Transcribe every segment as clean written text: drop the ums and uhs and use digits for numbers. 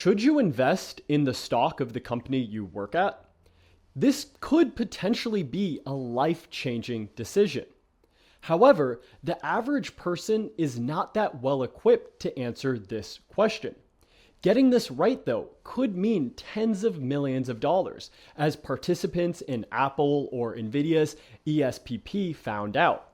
Should you invest in the stock of the company you work at? This could potentially be a life-changing decision. However, the average person is not that well equipped to answer this question. Getting this right, though, could mean tens of millions of dollars, as participants in Apple or Nvidia's ESPP found out.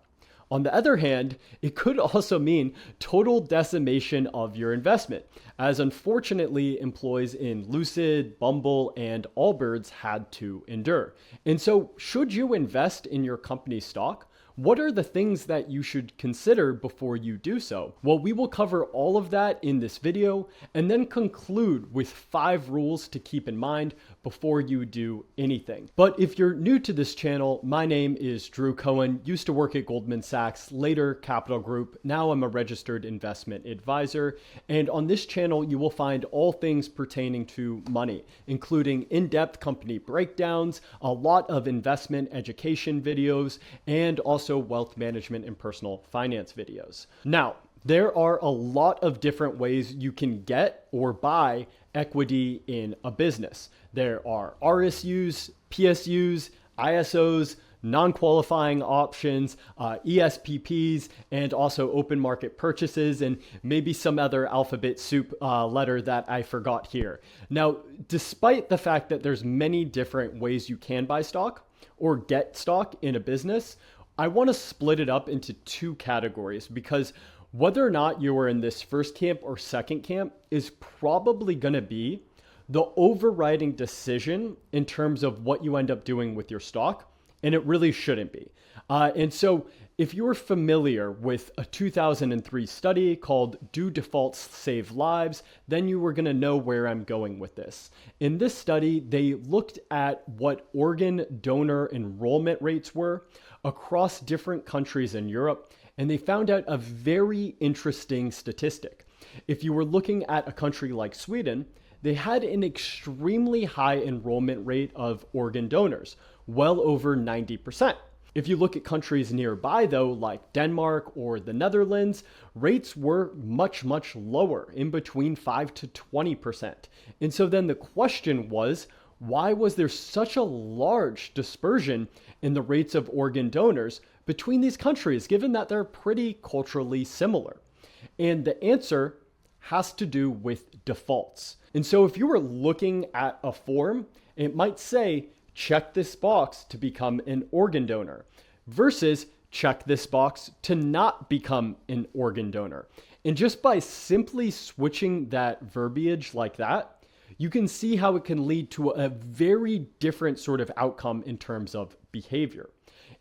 On the other hand, it could also mean total decimation of your investment, as unfortunately employees in Lucid, Bumble, and Allbirds had to endure. And so, should you invest in your company's stock? What are the things that you should consider before you do so? Well, we will cover all of that in this video and then conclude with 5 rules to keep in mind before you do anything. But if you're new to this channel, my name is Drew Cohen, used to work at Goldman Sachs, later Capital Group. Now I'm a registered investment advisor. And on this channel, you will find all things pertaining to money, including in-depth company breakdowns, a lot of investment education videos, and also wealth management and personal finance videos. Now, there are a lot of different ways you can get or buy equity in a business. There are RSUs, PSUs, ISOs, non-qualifying options, ESPPs, and also open market purchases, and maybe some other alphabet soup letter that I forgot here. Now, despite the fact that there's many different ways you can buy stock or get stock in a business, I want to split it up into 2 categories, because whether or not you are in this first camp or second camp is probably going to be the overriding decision in terms of what you end up doing with your stock, and it really shouldn't be. And so if you're familiar with a 2003 study called Do Defaults Save Lives, then you were going to know where I'm going with this. In this study, they looked at what organ donor enrollment rates were across different countries in Europe, and they found out a very interesting statistic. If you were looking at a country like Sweden, they had an extremely high enrollment rate of organ donors, well over 90%. If you look at countries nearby, though, like Denmark or the Netherlands, rates were much, much lower, in between 5 to 20%. And so then the question was, why was there such a large dispersion in the rates of organ donors between these countries, given that they're pretty culturally similar? And the answer has to do with defaults. And so if you were looking at a form, it might say, check this box to become an organ donor, versus check this box to not become an organ donor. And just by simply switching that verbiage like that, you can see how it can lead to a very different sort of outcome in terms of behavior.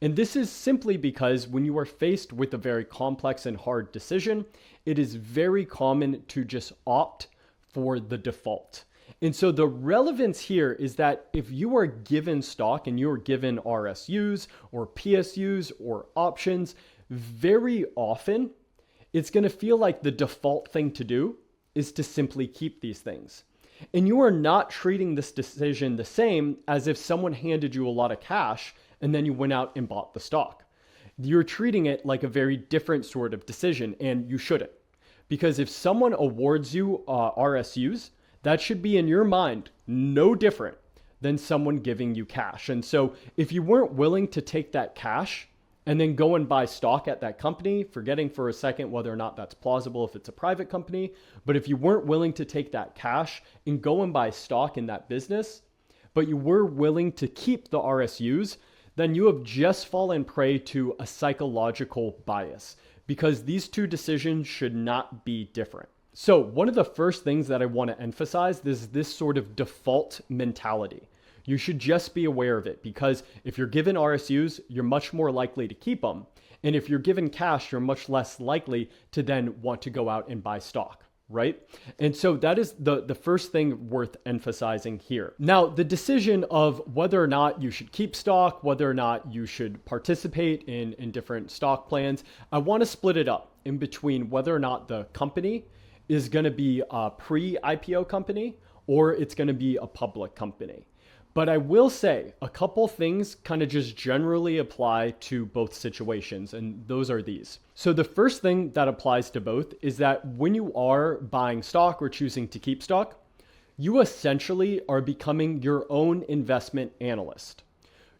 And this is simply because when you are faced with a very complex and hard decision, it is very common to just opt for the default. And so the relevance here is that if you are given stock and you are given RSUs or PSUs or options, very often it's going to feel like the default thing to do is to simply keep these things. And you are not treating this decision the same as if someone handed you a lot of cash and then you went out and bought the stock. You're treating it like a very different sort of decision, and you shouldn't. Because if someone awards you RSUs, that should be in your mind no different than someone giving you cash. And so if you weren't willing to take that cash and then go and buy stock at that company, forgetting for a second whether or not that's plausible if it's a private company, but if you weren't willing to take that cash and go and buy stock in that business, but you were willing to keep the RSUs, then you have just fallen prey to a psychological bias, because these 2 decisions should not be different. So one of the first things that I want to emphasize is this sort of default mentality. You should just be aware of it, because if you're given RSUs, you're much more likely to keep them. And if you're given cash, you're much less likely to then want to go out and buy stock, right? And so that is the first thing worth emphasizing here. Now, the decision of whether or not you should keep stock, whether or not you should participate in different stock plans, I want to split it up in between whether or not the company is going to be a pre-IPO company or it's going to be a public company. But I will say a couple things kind of just generally apply to both situations, and those are these. So the first thing that applies to both is that when you are buying stock or choosing to keep stock, you essentially are becoming your own investment analyst.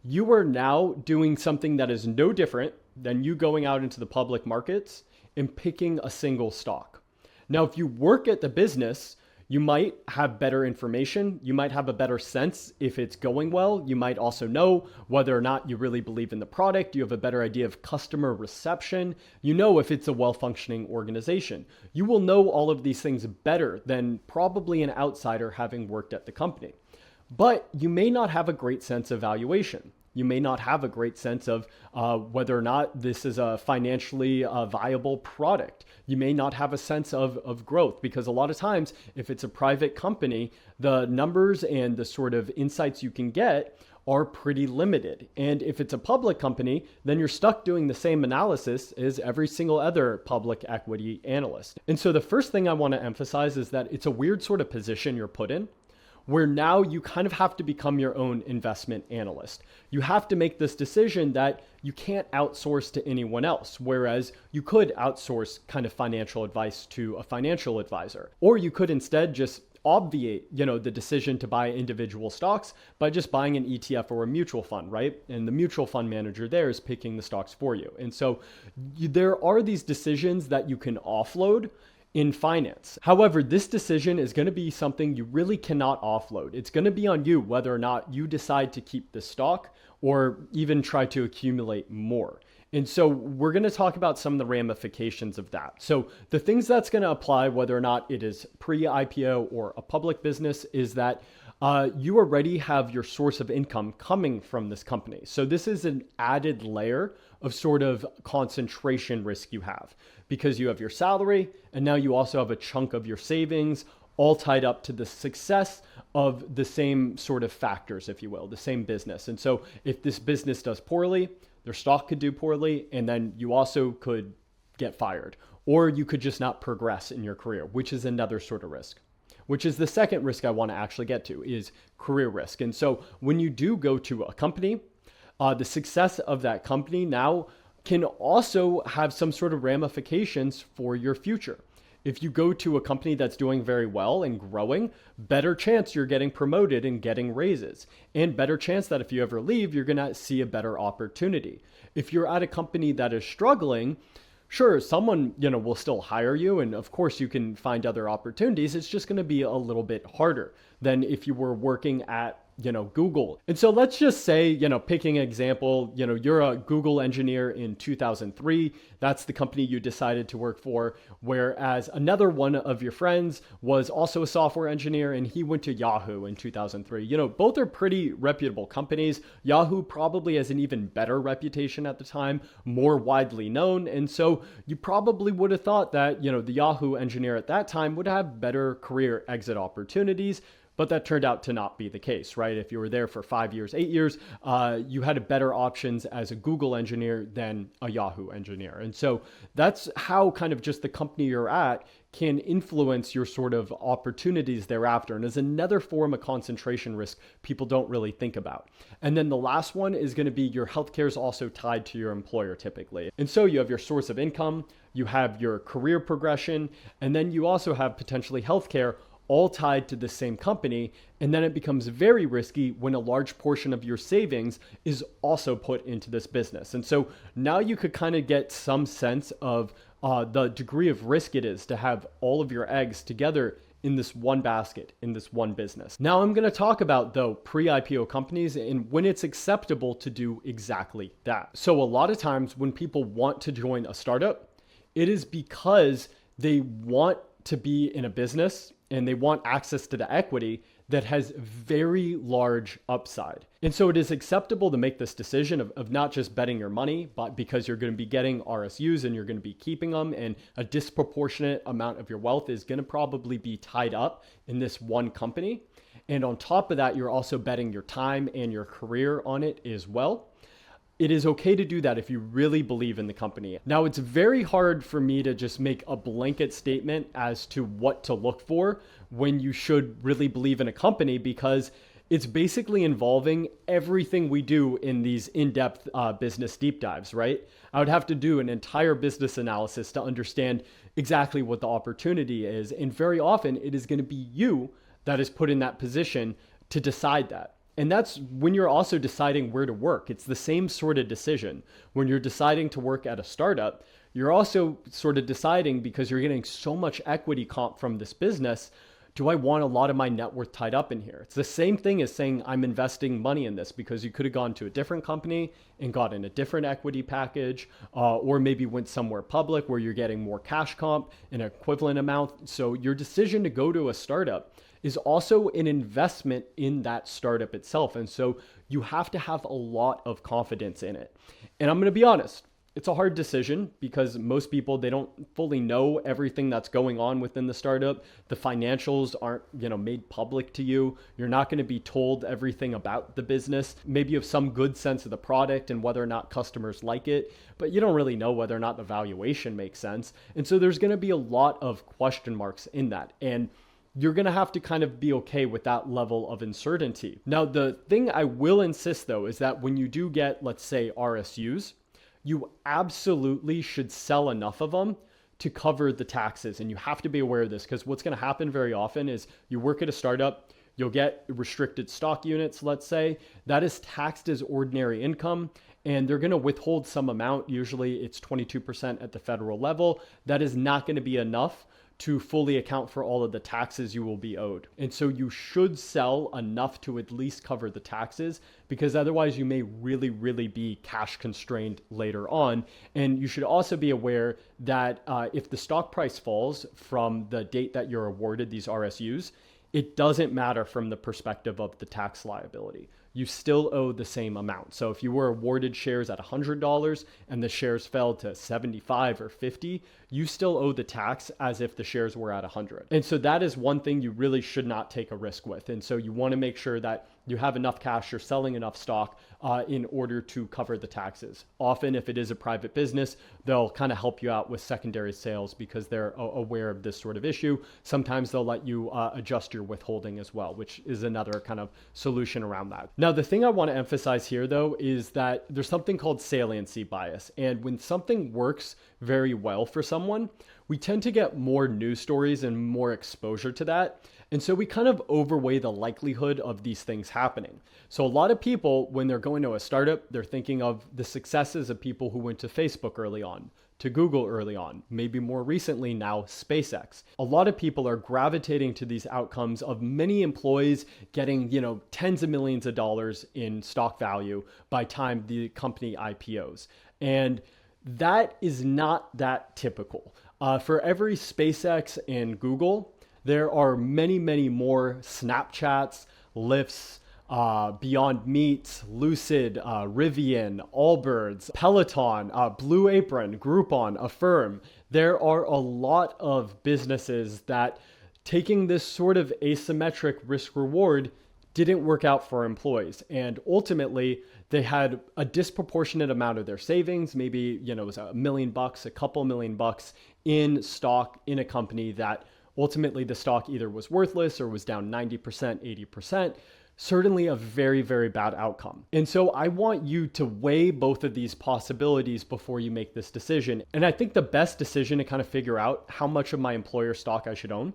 You are now doing something that is no different than you going out into the public markets and picking a single stock. Now, if you work at the business, you might have better information. You might have a better sense if it's going well. You might also know whether or not you really believe in the product. You have a better idea of customer reception. You know if it's a well-functioning organization. You will know all of these things better than probably an outsider having worked at the company. But you may not have a great sense of valuation. You may not have a great sense of whether or not this is a financially viable product. You may not have a sense of growth, because a lot of times, if it's a private company, the numbers and the sort of insights you can get are pretty limited. And if it's a public company, then you're stuck doing the same analysis as every single other public equity analyst. And so the first thing I want to emphasize is that it's a weird sort of position you're put in, where now you kind of have to become your own investment analyst. You have to make this decision that you can't outsource to anyone else, whereas you could outsource kind of financial advice to a financial advisor. Or you could instead just obviate, the decision to buy individual stocks by just buying an ETF or a mutual fund, right? And the mutual fund manager there is picking the stocks for you. And so there are these decisions that you can offload in finance. However, this decision is going to be something you really cannot offload. It's going to be on you whether or not you decide to keep the stock or even try to accumulate more. And so we're going to talk about some of the ramifications of that. So the things that's going to apply, whether or not it is pre-IPO or a public business, is that you already have your source of income coming from this company. So this is an added layer of sort of concentration risk you have, because you have your salary and now you also have a chunk of your savings all tied up to the success of the same sort of factors, if you will, the same business. And so if this business does poorly, their stock could do poorly, and then you also could get fired, or you could just not progress in your career, which is another sort of risk. Which is the second risk I want to actually get to, is career risk. And so when you do go to a company, the success of that company now can also have some sort of ramifications for your future. If you go to a company that's doing very well and growing, better chance you're getting promoted and getting raises, and better chance that if you ever leave, you're going to see a better opportunity. If you're at a company that is struggling, sure, someone, will still hire you, and of course you can find other opportunities. It's just going to be a little bit harder than if you were working at Google. And so let's just say, picking an example, you're a Google engineer in 2003. That's the company you decided to work for. Whereas another one of your friends was also a software engineer and he went to Yahoo in 2003. Both are pretty reputable companies. Yahoo probably has an even better reputation at the time, more widely known. And so you probably would have thought that, the Yahoo engineer at that time would have better career exit opportunities. But that turned out to not be the case, right? If you were there for 5 years, 8 years, you had better options as a Google engineer than a Yahoo engineer. And so that's how kind of just the company you're at can influence your sort of opportunities thereafter. And is another form of concentration risk people don't really think about. And then the last one is going to be your healthcare is also tied to your employer typically. And so you have your source of income, you have your career progression, and then you also have potentially healthcare, all tied to the same company. And then it becomes very risky when a large portion of your savings is also put into this business. And so now you could kind of get some sense of the degree of risk it is to have all of your eggs together in this one basket, in this one business. Now I'm going to talk about, though, pre-IPO companies and when it's acceptable to do exactly that. So a lot of times when people want to join a startup, it is because they want to be in a business and they want access to the equity that has very large upside. And so it is acceptable to make this decision of not just betting your money, but because you're going to be getting RSUs and you're going to be keeping them, and a disproportionate amount of your wealth is going to probably be tied up in this one company. And on top of that, you're also betting your time and your career on it as well. It is okay to do that if you really believe in the company. Now, it's very hard for me to just make a blanket statement as to what to look for when you should really believe in a company, because it's basically involving everything we do in these in-depth business deep dives, right? I would have to do an entire business analysis to understand exactly what the opportunity is. And very often it is going to be you that is put in that position to decide that. And that's when you're also deciding where to work. It's the same sort of decision. When you're deciding to work at a startup, you're also sort of deciding, because you're getting so much equity comp from this business, do I want a lot of my net worth tied up in here? It's the same thing as saying I'm investing money in this, because you could have gone to a different company and gotten a different equity package, or maybe went somewhere public where you're getting more cash comp, an equivalent amount. So your decision to go to a startup is also an investment in that startup itself. And so you have to have a lot of confidence in it. And I'm going to be honest, it's a hard decision because most people, they don't fully know everything that's going on within the startup. The financials aren't, made public to you. You're not going to be told everything about the business. Maybe you have some good sense of the product and whether or not customers like it, but you don't really know whether or not the valuation makes sense. And so there's going to be a lot of question marks in that. And you're going to have to kind of be okay with that level of uncertainty. Now, the thing I will insist though, is that when you do get, let's say, RSUs, you absolutely should sell enough of them to cover the taxes. And you have to be aware of this, because what's going to happen very often is you work at a startup, you'll get restricted stock units, let's say, that is taxed as ordinary income. And they're going to withhold some amount. Usually it's 22% at the federal level. That is not going to be enough to fully account for all of the taxes you will be owed. And so you should sell enough to at least cover the taxes, because otherwise you may really, really be cash constrained later on. And you should also be aware that if the stock price falls from the date that you're awarded these RSUs, it doesn't matter from the perspective of the tax liability. You still owe the same amount. So if you were awarded shares at $100 and the shares fell to 75 or 50, you still owe the tax as if the shares were at 100. And so that is one thing you really should not take a risk with. And so you want to make sure that you have enough cash, you're selling enough stock in order to cover the taxes. Often, if it is a private business, they'll kind of help you out with secondary sales because they're aware of this sort of issue. Sometimes they'll let you adjust your withholding as well, which is another kind of solution around that. Now, the thing I want to emphasize here, though, is that there's something called saliency bias. And when something works very well for someone, we tend to get more news stories and more exposure to that. And so we kind of overweigh the likelihood of these things happening. So a lot of people, when they're going to a startup, they're thinking of the successes of people who went to Facebook early on, to Google early on, maybe more recently now SpaceX. A lot of people are gravitating to these outcomes of many employees getting, tens of millions of dollars in stock value by time the company IPOs. And that is not that typical. For every SpaceX and Google, there are many, many more Snapchats, Lyfts, Beyond Meats, Lucid, Rivian, Allbirds, Peloton, Blue Apron, Groupon, Affirm. There are a lot of businesses that, taking this sort of asymmetric risk reward, didn't work out for employees. And ultimately, they had a disproportionate amount of their savings, maybe, it was $1 million, a couple $1 million in stock in a company that ultimately the stock either was worthless or was down 90%, 80%. Certainly a very, very bad outcome. And so I want you to weigh both of these possibilities before you make this decision. And I think the best decision to kind of figure out how much of my employer stock I should own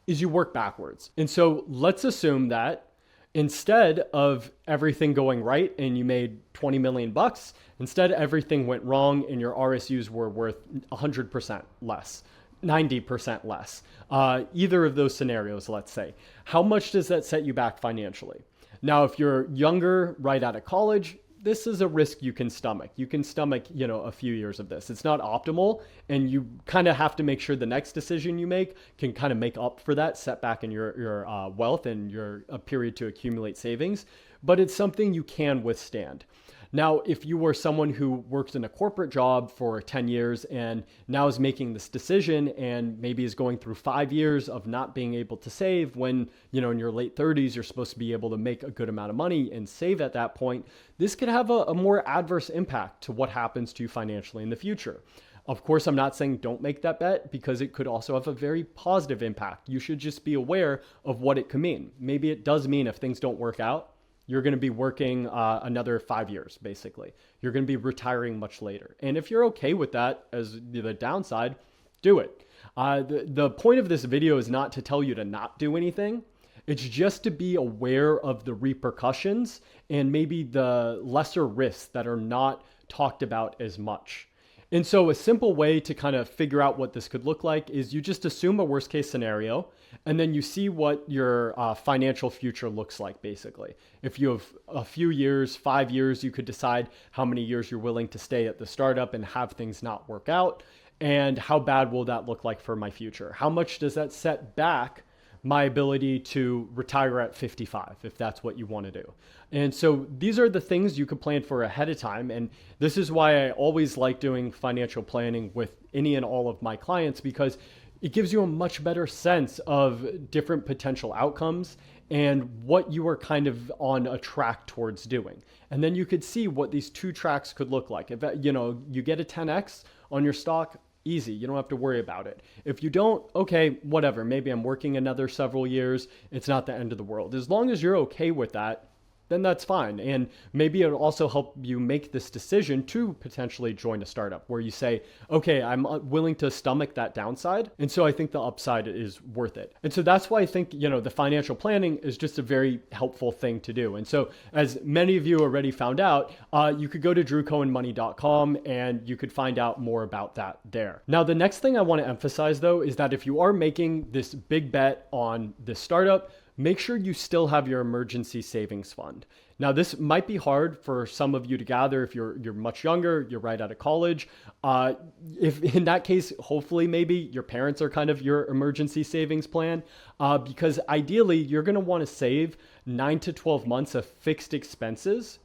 is you work backwards. And so let's assume that instead of everything going right and you made 20 million bucks, instead everything went wrong and your RSUs were worth 100% less. 90% less. Either of those scenarios, let's say. How much does that set you back financially? Now, if you're younger, right out of college, this is a risk you can stomach. You can stomach, a few years of this. It's not optimal, and you kind of have to make sure the next decision you make can kind of make up for that setback in your wealth and your period to accumulate savings. But it's something you can withstand. Now, if you were someone who worked in a corporate job for 10 years and now is making this decision and maybe is going through 5 years of not being able to save when, in your late 30s, you're supposed to be able to make a good amount of money and save at that point, this could have a more adverse impact to what happens to you financially in the future. Of course, I'm not saying don't make that bet because it could also have a very positive impact. You should just be aware of what it could mean. Maybe it does mean if things don't work out, you're going to be working another 5 years, basically. You're going to be retiring much later. And if you're okay with that as the downside, do it. The point of this video is not to tell you to not do anything. It's just to be aware of the repercussions and maybe the lesser risks that are not talked about as much. And so a simple way to kind of figure out what this could look like is you just assume a worst case scenario, and then you see what your financial future looks like, basically. If you have a few years, 5 years, you could decide how many years you're willing to stay at the startup and have things not work out. And how bad will that look like for my future? How much does that set back my ability to retire at 55, if that's what you want to do? And so these are the things you could plan for ahead of time. And this is why I always like doing financial planning with any and all of my clients, because it gives you a much better sense of different potential outcomes and what you are kind of on a track towards doing. And then you could see what these two tracks could look like. If you get a 10x on your stock, easy. You don't have to worry about it. If you don't, okay, whatever. Maybe I'm working another several years. It's not the end of the world. As long as you're okay with that, then that's fine. And maybe it'll also help you make this decision to potentially join a startup where you say, okay, I'm willing to stomach that downside. And so I think the upside is worth it. And so that's why I think, the financial planning is just a very helpful thing to do. And so as many of you already found out, you could go to drewcohenmoney.com and you could find out more about that there. Now, the next thing I want to emphasize though, is that if you are making this big bet on this startup, make sure you still have your emergency savings fund. Now, this might be hard for some of you to gather if you're much younger, you're right out of college. If in that case, hopefully maybe your parents are kind of your emergency savings plan, because ideally you're going to want to save 9 to 12 months of fixed expenses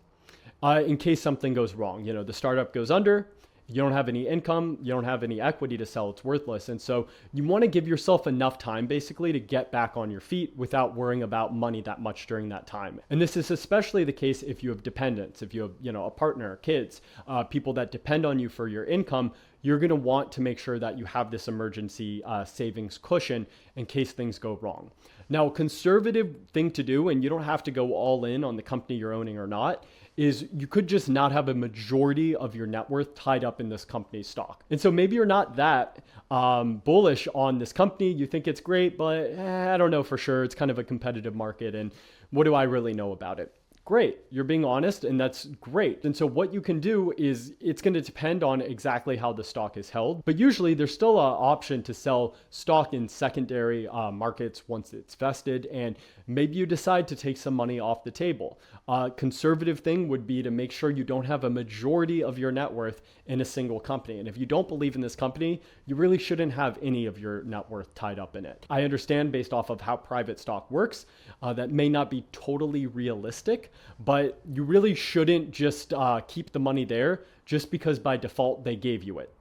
in case something goes wrong. The startup goes under. You don't have any income, you don't have any equity to sell, it's worthless. And so you want to give yourself enough time basically to get back on your feet without worrying about money that much during that time. And this is especially the case if you have dependents, if you have, a partner, kids, people that depend on you for your income. You're going to want to make sure that you have this emergency savings cushion in case things go wrong. Now, a conservative thing to do, and you don't have to go all in on the company you're owning or not, is you could just not have a majority of your net worth tied up in this company's stock. And so maybe you're not that bullish on this company. You think it's great, but I don't know for sure. It's kind of a competitive market. And what do I really know about it? Great. You're being honest, and that's great. And so what you can do is it's going to depend on exactly how the stock is held. But usually there's still an option to sell stock in secondary markets once it's vested. And maybe you decide to take some money off the table. Conservative thing would be to make sure you don't have a majority of your net worth in a single company. And if you don't believe in this company, you really shouldn't have any of your net worth tied up in it. I understand based off of how private stock works, that may not be totally realistic, but you really shouldn't just keep the money there just because by default they gave you it.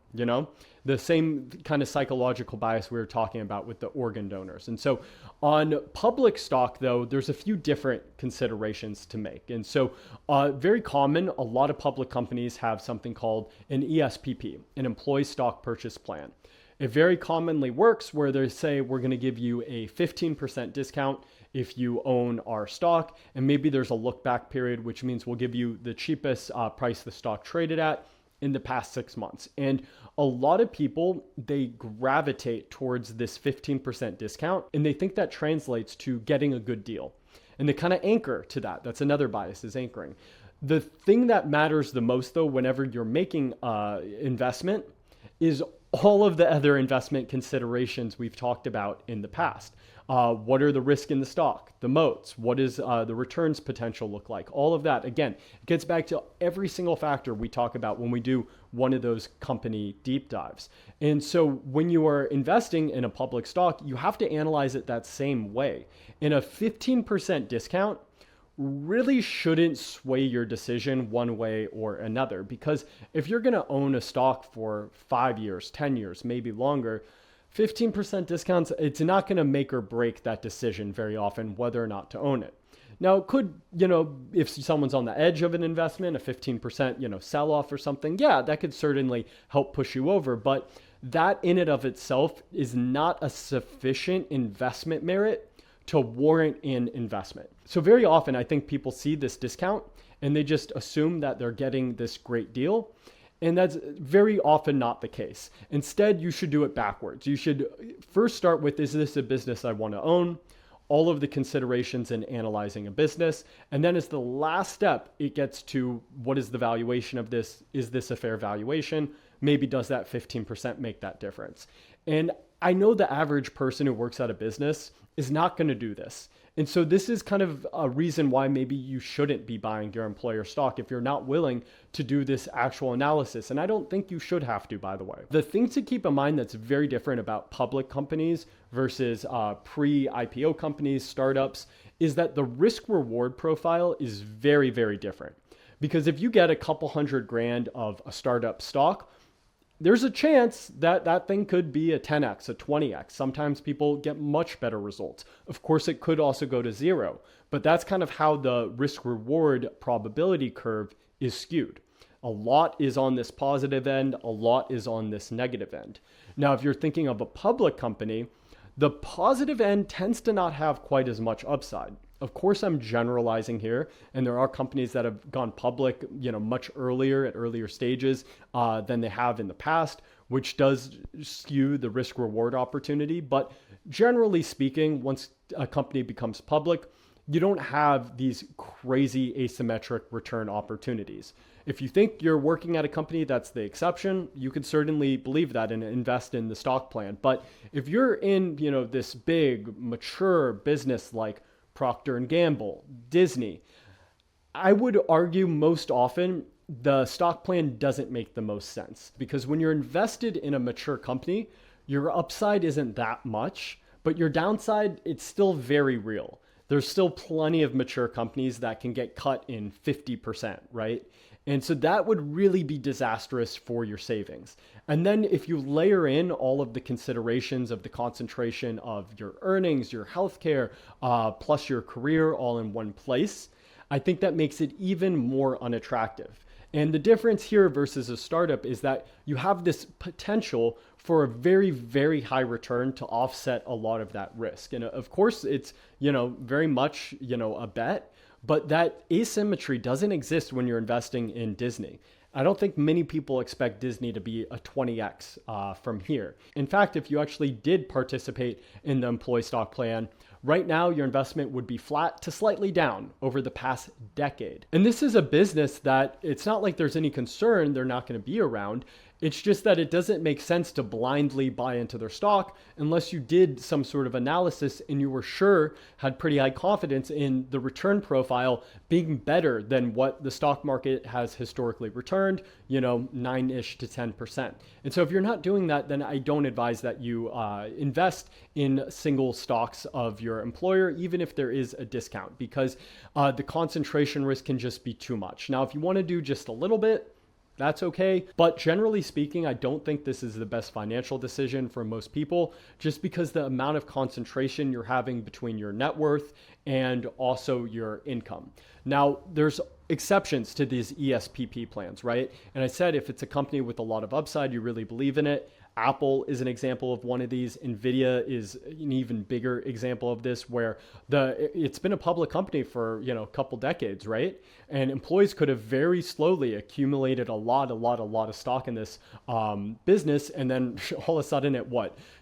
The same kind of psychological bias we were talking about with the organ donors. And so on public stock, though, there's a few different considerations to make. And so very common, a lot of public companies have something called an ESPP, an employee stock purchase plan. It very commonly works where they say, we're going to give you a 15% discount if you own our stock. And maybe there's a look back period, which means we'll give you the cheapest price the stock traded at in the past 6 months. And a lot of people, they gravitate towards this 15% discount, and they think that translates to getting a good deal. And they kind of anchor to that. That's another bias, is anchoring. The thing that matters the most, though, whenever you're making investment is all of the other investment considerations we've talked about in the past. What are the risks in the stock, the moats? What is the returns potential look like? All of that, again, it gets back to every single factor we talk about when we do one of those company deep dives. And so when you are investing in a public stock, you have to analyze it that same way. And a 15% discount really shouldn't sway your decision one way or another, because if you're going to own a stock for 5 years, 10 years, maybe longer, 15% discounts, it's not going to make or break that decision very often whether or not to own it. Now, it could, if someone's on the edge of an investment, a 15%, sell off or something, yeah, that could certainly help push you over. But that in and of itself is not a sufficient investment merit to warrant an investment. So very often, I think people see this discount and they just assume that they're getting this great deal. And that's very often not the case. Instead, you should do it backwards. You should first start with, is this a business I want to own? all of the considerations in analyzing a business. And then as the last step, it gets to what is the valuation of this? Is this a fair valuation? Maybe does that 15% make that difference? And I know the average person who works at a business is not going to do this. And so this is kind of a reason why maybe you shouldn't be buying your employer stock if you're not willing to do this actual analysis. And I don't think you should have to, by the way. The thing to keep in mind that's very different about public companies versus pre-IPO companies, startups, is that the risk reward profile is very, very different. Because if you get a couple $100,000 of a startup stock, there's a chance that that thing could be a 10x, a 20x. Sometimes people get much better results. Of course, it could also go to zero, but that's kind of how the risk reward probability curve is skewed. A lot is on this positive end, a lot is on this negative end. Now, if you're thinking of a public company, the positive end tends to not have quite as much upside. Of course, I'm generalizing here, and there are companies that have gone public, much earlier at earlier stages than they have in the past, which does skew the risk reward opportunity. But generally speaking, once a company becomes public, you don't have these crazy asymmetric return opportunities. If you think you're working at a company that's the exception, you could certainly believe that and invest in the stock plan. But if you're in, this big, mature business like Procter & Gamble, Disney, I would argue most often the stock plan doesn't make the most sense, because when you're invested in a mature company, your upside isn't that much, but your downside, it's still very real. There's still plenty of mature companies that can get cut in 50%, right? And so that would really be disastrous for your savings. And then if you layer in all of the considerations of the concentration of your earnings, your healthcare, plus your career all in one place, I think that makes it even more unattractive. And the difference here versus a startup is that you have this potential for a very, very high return to offset a lot of that risk. And of course, it's, very much, a bet. But that asymmetry doesn't exist when you're investing in Disney. I don't think many people expect Disney to be a 20x from here. In fact, if you actually did participate in the employee stock plan, right now your investment would be flat to slightly down over the past decade. And this is a business that it's not like there's any concern they're not going to be around. It's just that it doesn't make sense to blindly buy into their stock unless you did some sort of analysis and you were sure, had pretty high confidence in the return profile being better than what the stock market has historically returned, 9-ish to 10%. And so if you're not doing that, then I don't advise that you invest in single stocks of your employer, even if there is a discount, because the concentration risk can just be too much. Now, if you want to do just a little bit, that's okay. But generally speaking, I don't think this is the best financial decision for most people, just because the amount of concentration you're having between your net worth and also your income. Now, there's exceptions to these ESPP plans, right? And I said, if it's a company with a lot of upside, you really believe in it. Apple is an example of one of these. Nvidia is an even bigger example of this, where it's been a public company for a couple decades, right? And employees could have very slowly accumulated a lot of stock in this business, and then all of a sudden it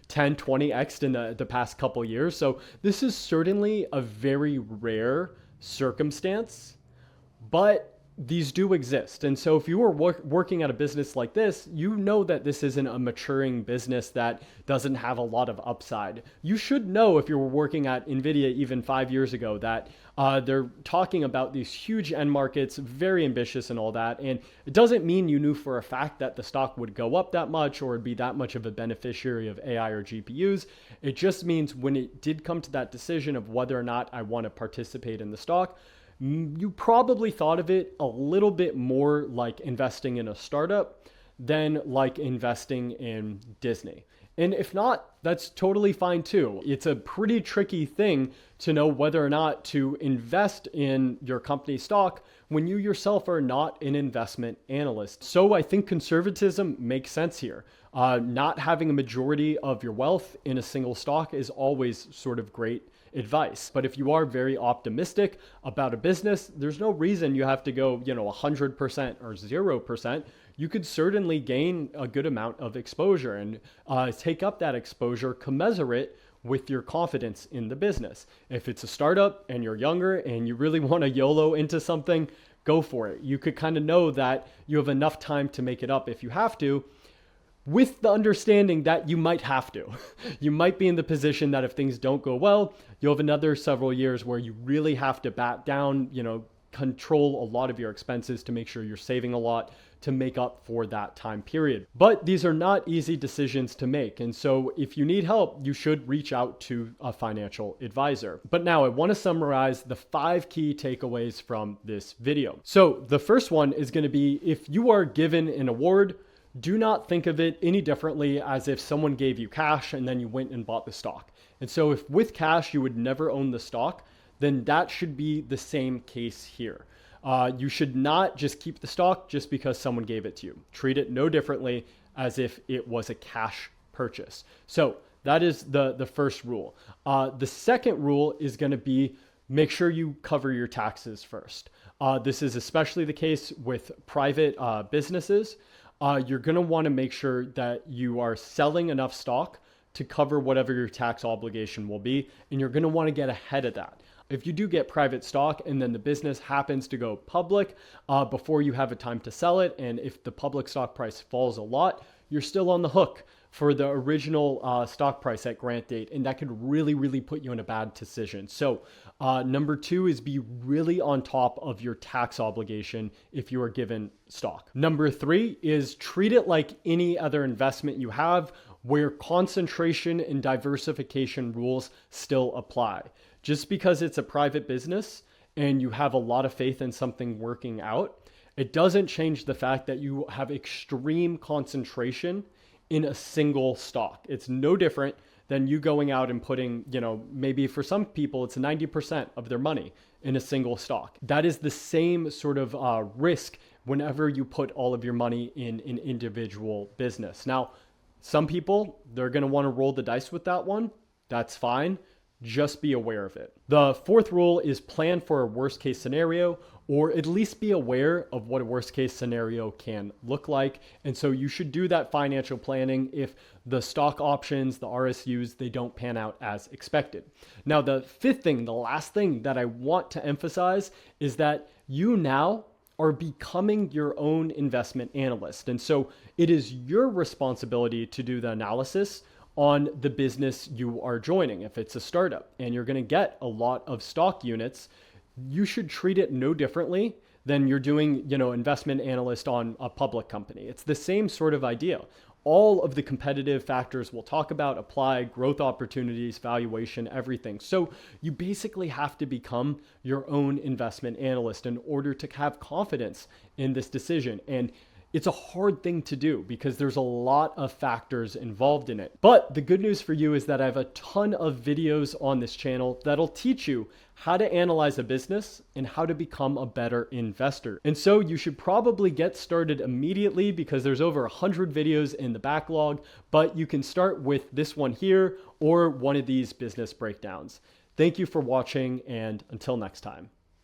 10, 20x in the past couple years. So this is certainly a very rare circumstance, but these do exist. And so if you are working at a business like this, you know that this isn't a maturing business that doesn't have a lot of upside. You should know, if you were working at Nvidia even 5 years ago, that they're talking about these huge end markets, very ambitious and all that. And it doesn't mean you knew for a fact that the stock would go up that much or be that much of a beneficiary of AI or GPUs. It just means when it did come to that decision of whether or not I want to participate in the stock, you probably thought of it a little bit more like investing in a startup than like investing in Disney. And if not, that's totally fine too. It's a pretty tricky thing to know whether or not to invest in your company stock when you yourself are not an investment analyst. So I think conservatism makes sense here. Not having a majority of your wealth in a single stock is always sort of great advice. But if you are very optimistic about a business, there's no reason you have to go, 100% or 0%. You could certainly gain a good amount of exposure and take up that exposure commensurate with your confidence in the business. If it's a startup and you're younger and you really want to YOLO into something, go for it. You could kind of know that you have enough time to make it up if you have to, with the understanding that you might have to. You might be in the position that if things don't go well, you'll have another several years where you really have to bat down, control a lot of your expenses to make sure you're saving a lot to make up for that time period. But these are not easy decisions to make. And so if you need help, you should reach out to a financial advisor. But now I want to summarize the 5 key takeaways from this video. So the first one is going to be, if you are given an award, do not think of it any differently as if someone gave you cash and then you went and bought the stock. And so if with cash you would never own the stock, then that should be the same case here. You should not just keep the stock just because someone gave it to you. Treat it no differently as if it was a cash purchase. So that is the first rule. The second rule is going to be, make sure you cover your taxes first. This is especially the case with private businesses. You're going to want to make sure that you are selling enough stock to cover whatever your tax obligation will be, and you're going to want to get ahead of that. If you do get private stock and then the business happens to go public before you have a time to sell it, and if the public stock price falls a lot, you're still on the hook for the original stock price at grant date, and that could really, really put you in a bad decision. So number 2 is be really on top of your tax obligation if you are given stock. Number 3 is treat it like any other investment you have, where concentration and diversification rules still apply. Just because it's a private business and you have a lot of faith in something working out, it doesn't change the fact that you have extreme concentration in a single stock. It's no different than you going out and putting, maybe for some people, it's 90% of their money in a single stock. That is the same sort of risk whenever you put all of your money in an individual business. Now, some people, they're going to want to roll the dice with that one. That's fine. Just be aware of it. The 4th rule is plan for a worst case scenario, or at least be aware of what a worst case scenario can look like. And so you should do that financial planning if the stock options, the RSUs, they don't pan out as expected. Now, the 5th thing, the last thing that I want to emphasize is that you now are becoming your own investment analyst. And so it is your responsibility to do the analysis on the business you are joining. If it's a startup and you're going to get a lot of stock units, you should treat it no differently than you're doing, investment analyst on a public company. It's the same sort of idea. All of the competitive factors we'll talk about apply, growth opportunities, valuation, everything. So you basically have to become your own investment analyst in order to have confidence in this decision. And it's a hard thing to do because there's a lot of factors involved in it. But the good news for you is that I have a ton of videos on this channel that'll teach you how to analyze a business and how to become a better investor. And so you should probably get started immediately because there's over 100 videos in the backlog, but you can start with this one here or one of these business breakdowns. Thank you for watching, and until next time.